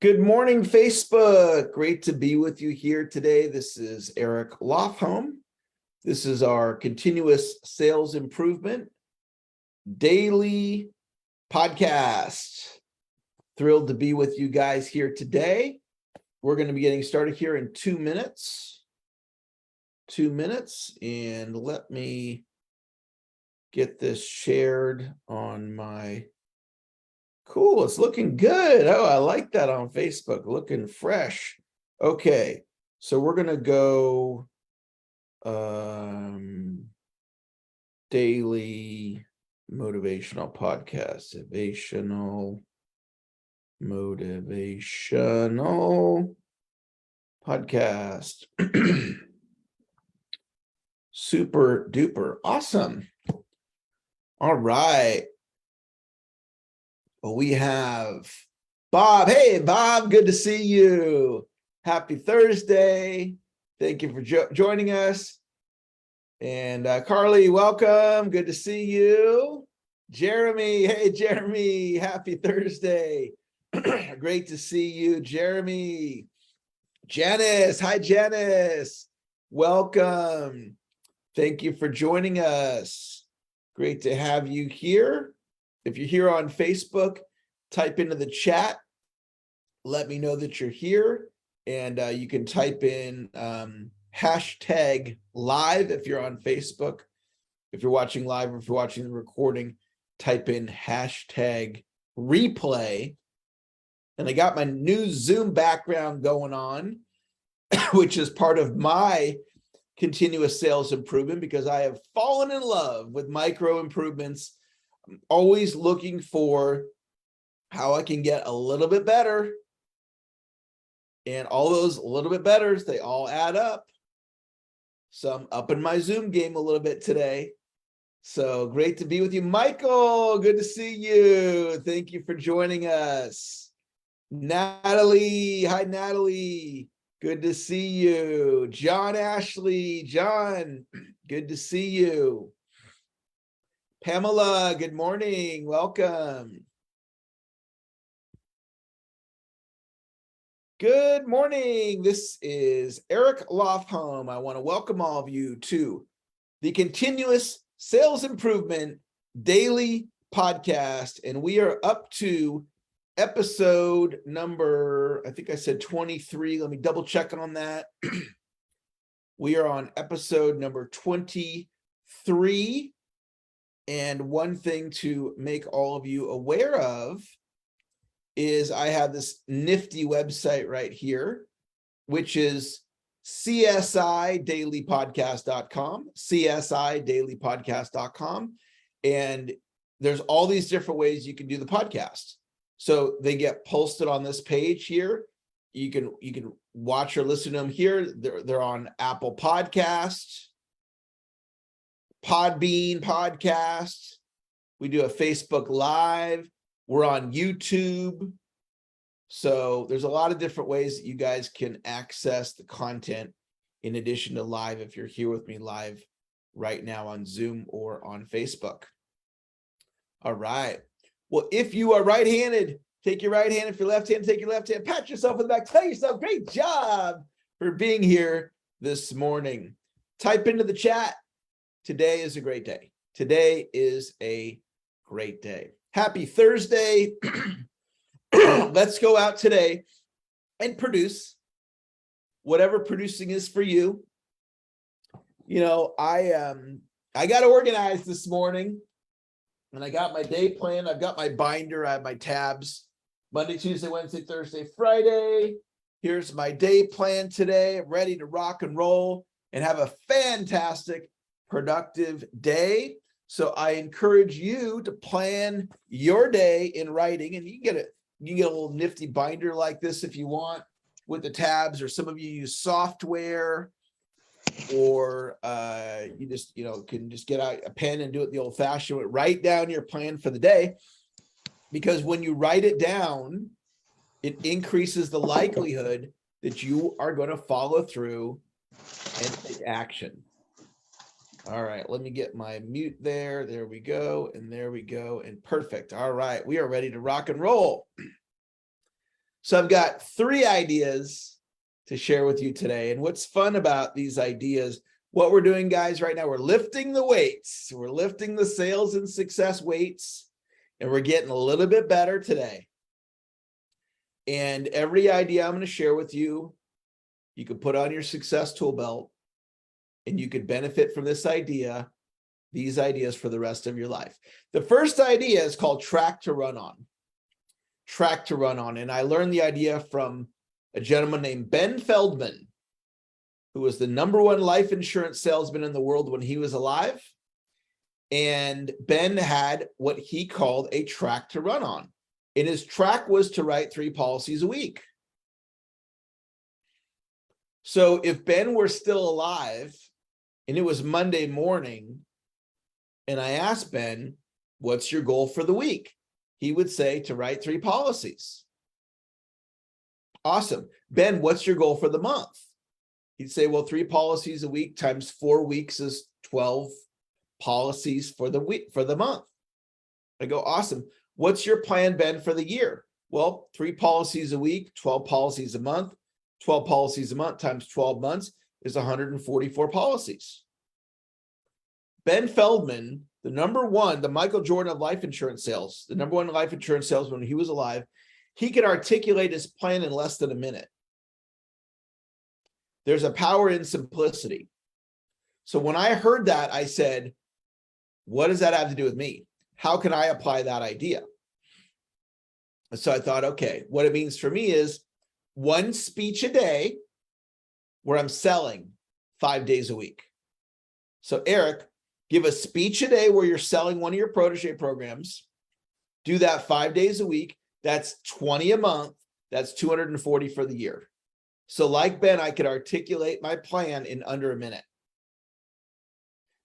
Good morning, Facebook. Great to be with you here today. This is Eric Lofholm. This is our continuous sales improvement daily podcast. Thrilled to be with you guys here today. We're going to be getting started here in 2 minutes. 2 minutes, and let me get this shared on my... Cool, it's looking good. Oh, I like that on Facebook, looking fresh. Okay, so we're gonna go daily motivational podcast, motivational podcast. Super duper awesome. All right. Well, we have Bob. Hey, Bob, good to see you. Happy Thursday. Thank you for joining us. And Carly, welcome. Good to see you. Jeremy. Hey, Jeremy. Happy Thursday. Great to see you, Jeremy. Janice. Hi, Janice. Welcome. Thank you for joining us. Great to have you here. If you're here on Facebook, type into the chat. Let me know that you're here. And you can type in hashtag live if you're on Facebook. If you're watching live or if you're watching the recording, type in hashtag replay. And I got my new Zoom background going on, which is part of my continuous sales improvement because I have fallen in love with micro improvements. I'm always looking for how I can get a little bit better. And all those a little bit betters, they all add up. So I'm up in my Zoom game a little bit today. So great to be with you. Michael, good to see you. Thank you for joining us. Natalie, hi, Natalie. Good to see you. John Ashley, John, good to see you. Pamela, good morning. Welcome. Good morning. This is Eric Lofholm. I want to welcome all of you to the Continuous Sales Improvement Daily Podcast. And we are up to episode number, I think I said 23. Let me double check on that. We are on episode number 23. And one thing to make all of you aware of is I have this nifty website right here, which is CSIdailypodcast.com, CSIdailypodcast.com. And there's all these different ways you can do the podcast. So they get posted on this page here. You can watch or listen to them here. They're on Apple Podcasts, Podbean podcast. We do a Facebook Live. We're on YouTube. So there's a lot of different ways that you guys can access the content in addition to live if you're here with me live right now on Zoom or on Facebook. All right. Well, if you are right-handed, take your right hand. If you're left-handed, take your left hand. Pat yourself on the back. Tell yourself, great job for being here this morning. Type into the chat. Today is a great day. Today is a great day. Happy Thursday. Let's go out today and produce whatever producing is for you. You know, I got organized this morning and I got my day plan. I've got my binder. I have my tabs. Monday, Tuesday, Wednesday, Thursday, Friday. Here's my day plan today. I'm ready to rock and roll and have a fantastic, productive day. So I encourage you to plan your day in writing, and you can get a little nifty binder like this if you want with the tabs, or some of you use software, or you just can just get out a pen and do it the old-fashioned way. Write down your plan for the day, because when you write it down, it increases the likelihood that you are going to follow through and take action. All right, let me get my mute there. There we go. And there we go. And perfect. All right, we are ready to rock and roll. So I've got 3 ideas to share with you today. And what's fun about these ideas, what we're doing, guys, right now, we're lifting the weights. We're lifting the sales and success weights, and we're getting a little bit better today. And every idea I'm going to share with you, you can put on your success tool belt, and you could benefit from this idea, these ideas for the rest of your life. The first idea is called track to run on. Track to run on. And I learned the idea from a gentleman named Ben Feldman, who was the #1 life insurance salesman in the world when he was alive. And Ben had what he called a track to run on. And his track was to write 3 policies a week. So if Ben were still alive and it was Monday morning, and I asked Ben, what's your goal for the week? He would say to write 3 policies. Awesome. Ben, what's your goal for the month? He'd say, well, 3 policies a week times 4 weeks is 12 policies for the week, for the month. I go, awesome. What's your plan, Ben, for the year? Well, 3 policies a week, 12 policies a month. 12 policies a month times 12 months is 144 policies. Ben Feldman, the #1, the Michael Jordan of life insurance sales, the #1 life insurance salesman when he was alive, he could articulate his plan in less than a minute. There's a power in simplicity. So when I heard that, I said, what does that have to do with me? How can I apply that idea? And so I thought, okay, what it means for me is 1 speech a day where I'm selling 5 days a week. So Eric, give a speech a day where you're selling one of your protege programs. Do that 5 days a week. That's 20 a month. That's 240 for the year. So like Ben, I could articulate my plan in under a minute.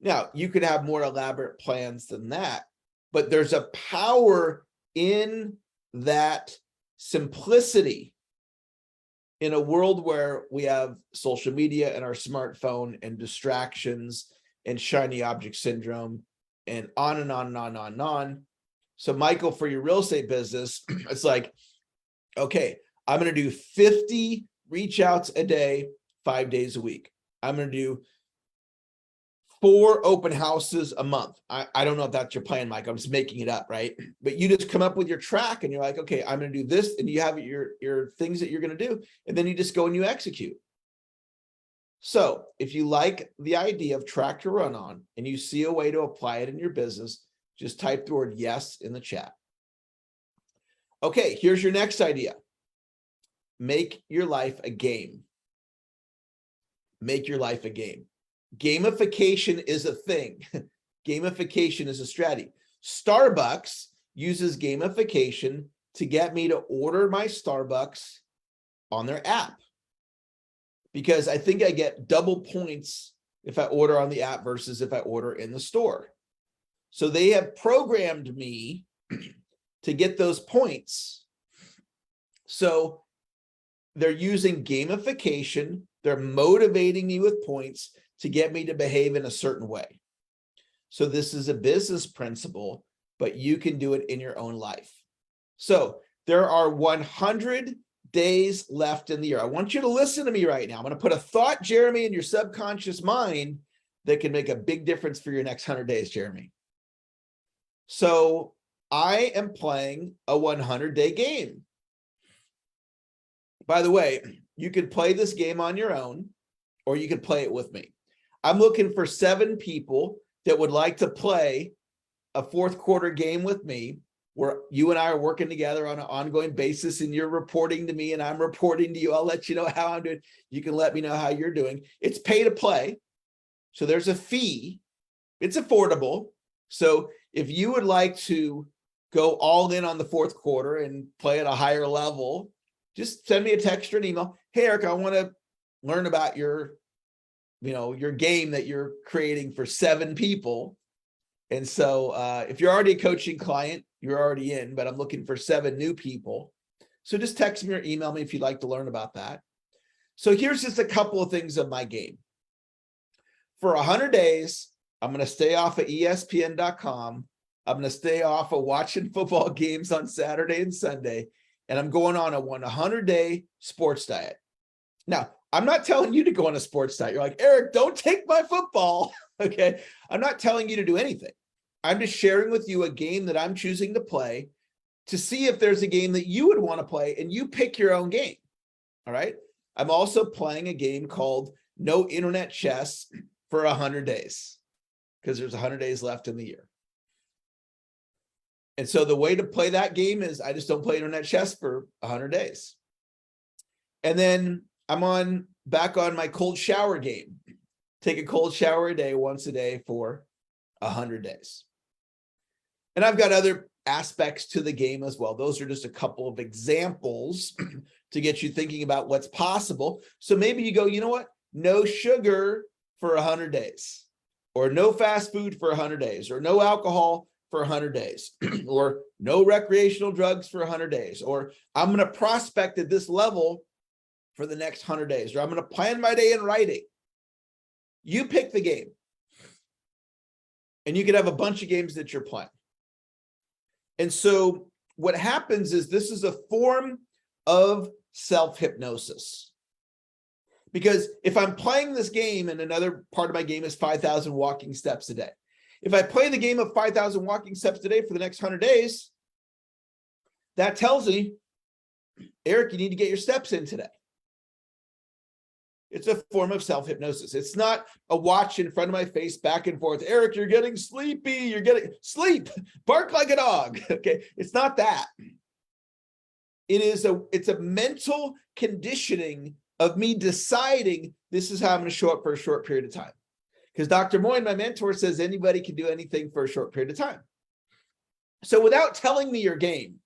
Now, you could have more elaborate plans than that, but there's a power in that simplicity in a world where we have social media and our smartphone and distractions and shiny object syndrome and on and on and on and on and on. So Michael, for your real estate business, it's like, okay, I'm going to do 50 reach outs a day, 5 days a week. I'm going to do 4 open houses a month. I don't know if that's your plan, Mike. I'm just making it up, right? But you just come up with your track and you're like, okay, I'm going to do this. And you have your things that you're going to do. And then you just go and you execute. So if you like the idea of track to run on and you see a way to apply it in your business, just type the word yes in the chat. Okay, here's your next idea. Make your life a game. Make your life a game. Gamification is a thing. Gamification is a strategy. Starbucks uses gamification to get me to order my Starbucks on their app, because I think I get double points if I order on the app versus if I order in the store. So they have programmed me to get those points. So they're using gamification. They're motivating me with points to get me to behave in a certain way. So this is a business principle, but you can do it in your own life. So there are 100 days left in the year. I want you to listen to me right now. I'm going to put a thought, Jeremy, in your subconscious mind that can make a big difference for your next 100 days, Jeremy. So I am playing a 100-day game. By the way, you could play this game on your own, or you could play it with me. I'm looking for 7 people that would like to play a 4th quarter game with me, where you and I are working together on an ongoing basis, and you're reporting to me and I'm reporting to you. I'll let you know how I'm doing. You can let me know how you're doing. It's pay to play. So there's a fee. It's affordable. So if you would like to go all in on the 4th quarter and play at a higher level, just send me a text or an email. Hey, Eric, I want to learn about your game that you're creating for 7 people. And so if you're already a coaching client, you're already in, but I'm looking for 7 new people. So just text me or email me if you'd like to learn about that. So here's just a couple of things of my game. For 100 days, I'm going to stay off of ESPN.com. I'm going to stay off of watching football games on Saturday and Sunday. and I'm going on a 100-day sports diet. Now, I'm not telling you to go on a sports diet. You're like, Eric, don't take my football. Okay. I'm not telling you to do anything. I'm just sharing with you a game that I'm choosing to play to see if there's a game that you would want to play, and you pick your own game. All right. I'm also playing a game called No Internet Chess for 100 days because there's 100 days left in the year. And so the way to play that game is I just don't play internet chess for 100 days. And then I'm back on my cold shower game. Take a cold shower a day, once a day for 100 days. And I've got other aspects to the game as well. Those are just a couple of examples to get you thinking about what's possible. So maybe you go, you know what? No sugar for 100 days, or no fast food for 100 days, or no alcohol for 100 days, or no recreational drugs for 100 days, or I'm going to prospect at this level for the next 100 days, or I'm going to plan my day in writing. You pick the game. And you could have a bunch of games that you're playing. And so what happens is this is a form of self-hypnosis. Because if I'm playing this game, and another part of my game is 5,000 walking steps a day. If I play the game of 5,000 walking steps a day for the next 100 days, that tells me, Eric, you need to get your steps in today. It's a form of self-hypnosis. It's not a watch in front of my face back and forth. Eric, you're getting sleepy. You're getting sleep. Bark like a dog. Okay. It's not that. It's a mental conditioning of me deciding this is how I'm going to show up for a short period of time. Because Dr. Moyne, my mentor, says anybody can do anything for a short period of time. So without telling me your game,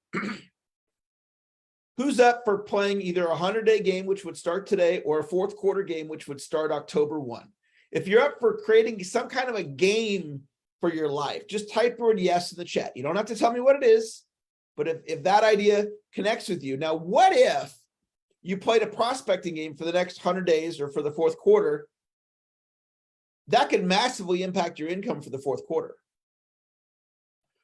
who's up for playing either a 100-day game, which would start today, or a fourth quarter game, which would start October 1? If you're up for creating some kind of a game for your life, just type the word yes in the chat. You don't have to tell me what it is, but if that idea connects with you. Now, what if you played a prospecting game for the next 100 days or for the fourth quarter? That could massively impact your income for the fourth quarter.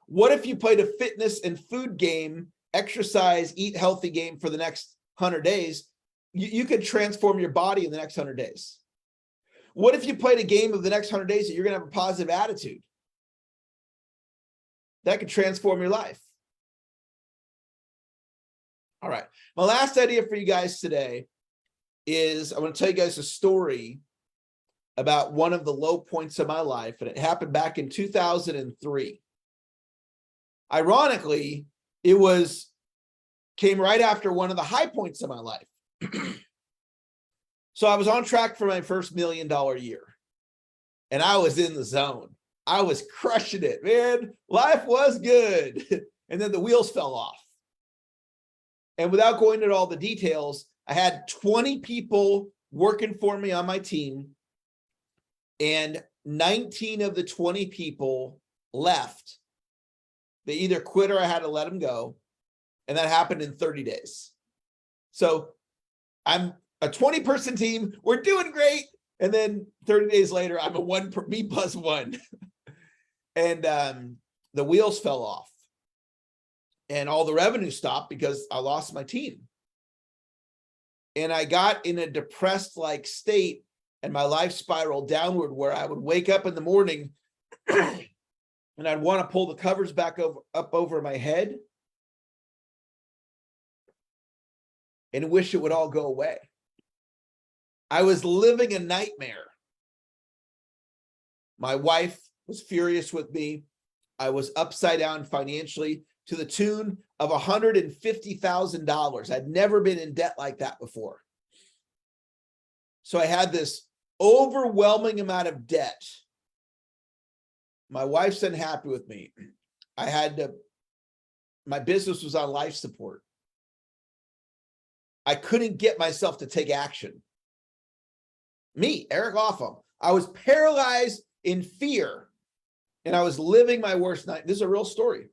What if you played a fitness and food game, exercise, eat healthy game for the next 100 days? You could transform your body in the next 100 days. What if you played a game of the next 100 days that you're going to have a positive attitude? That could transform your life. All right. My last idea for you guys today is I want to tell you guys a story about one of the low points of my life, and it happened back in 2003. Ironically, it came right after one of the high points of my life. So I was on track for my first $1 million year, and I was in the zone. I was crushing it, man. Life was good. And then the wheels fell off. And without going into all the details, I had 20 people working for me on my team, and 19 of the 20 people left. They either quit or I had to let them go. And that happened in 30 days. So I'm a 20-person team. We're doing great. And then 30 days later, I'm a me plus one. And the wheels fell off. And all the revenue stopped because I lost my team. And I got in a depressed like state, and my life spiraled downward, where I would wake up in the morning and I'd want to pull the covers back up over my head and wish it would all go away. I was living a nightmare. My wife was furious with me. I was upside down financially to the tune of $150,000. I'd never been in debt like that before. So I had this overwhelming amount of debt. My wife's unhappy with me. My business was on life support. I couldn't get myself to take action. Me, Eric Lofholm, I was paralyzed in fear, and I was living my worst night. This is a real story.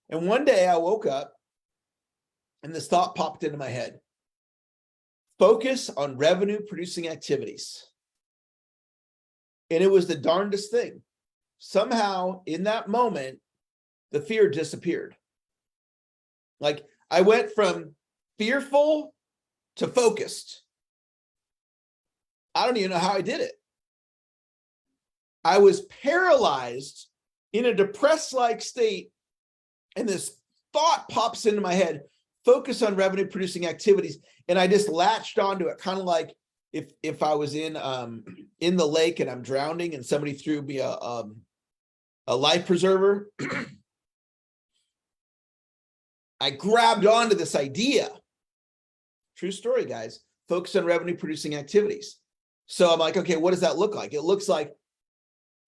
And one day I woke up and this thought popped into my head. Focus on revenue producing activities. And it was the darndest thing. Somehow in that moment, the fear disappeared. Like I went from fearful to focused. I don't even know how I did it. I was paralyzed in a depressed-like state, and this thought pops into my head, focus on revenue producing activities. And I just latched onto it, kind of like if I was in the lake and I'm drowning and somebody threw me a life preserver. I grabbed onto this idea. True story, guys. Focus on revenue producing activities. So I'm like, okay, what does that look like? It looks like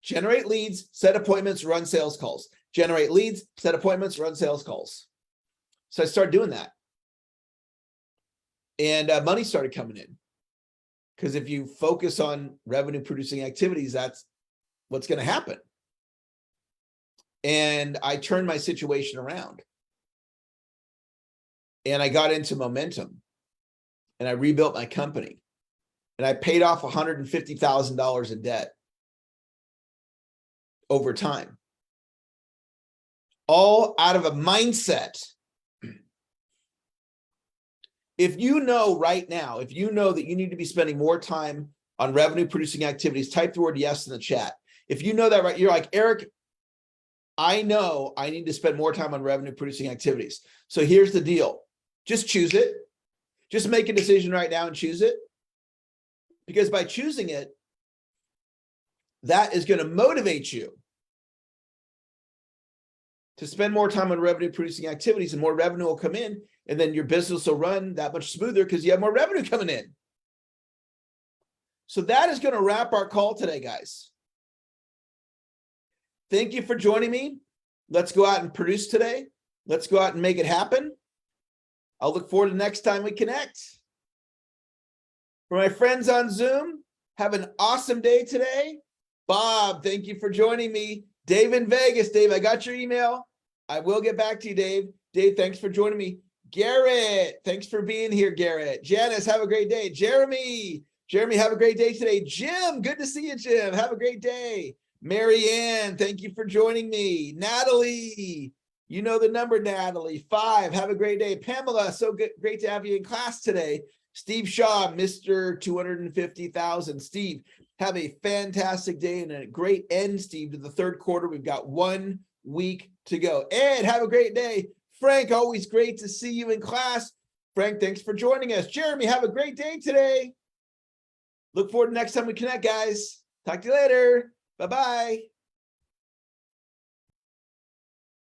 generate leads, set appointments, run sales calls. Generate leads, set appointments, run sales calls. So I started doing that. And money started coming in. Because if you focus on revenue producing activities, that's what's going to happen. And I turned my situation around. And I got into momentum. And I rebuilt my company. And I paid off $150,000 in debt over time. All out of a mindset. If you know right now, if you know that you need to be spending more time on revenue producing activities, type the word yes in the chat. If you know that, right, you're like, Eric, I know I need to spend more time on revenue producing activities. So here's the deal. Just choose it. Just make a decision right now and choose it. Because by choosing it, that is going to motivate you to spend more time on revenue producing activities, and more revenue will come in, and then your business will run that much smoother because you have more revenue coming in. So that is going to wrap our call today, guys. Thank you for joining me. Let's go out and produce today. Let's go out and make it happen. I'll look forward to the next time we connect. For my friends on Zoom, have an awesome day today. Bob, thank you for joining me. Dave in Vegas. Dave, I got your email. I will get back to you, Dave. Dave, thanks for joining me. Garrett, thanks for being here, Garrett. Janice, have a great day. Jeremy, have a great day today. Jim, good to see you, Jim. Have a great day. Mary Ann, thank you for joining me. Natalie, you know the number, Natalie. 5, have a great day. Pamela, so good, great to have you in class today. Steve Shaw, Mr. 250,000. Steve, have a fantastic day and a great end, Steve, to the third quarter. We've got 1 week to go. Ed, have a great day. Frank, always great to see you in class. Frank, thanks for joining us. Jeremy, have a great day today. Look forward to next time we connect, guys. Talk to you later. Bye-bye.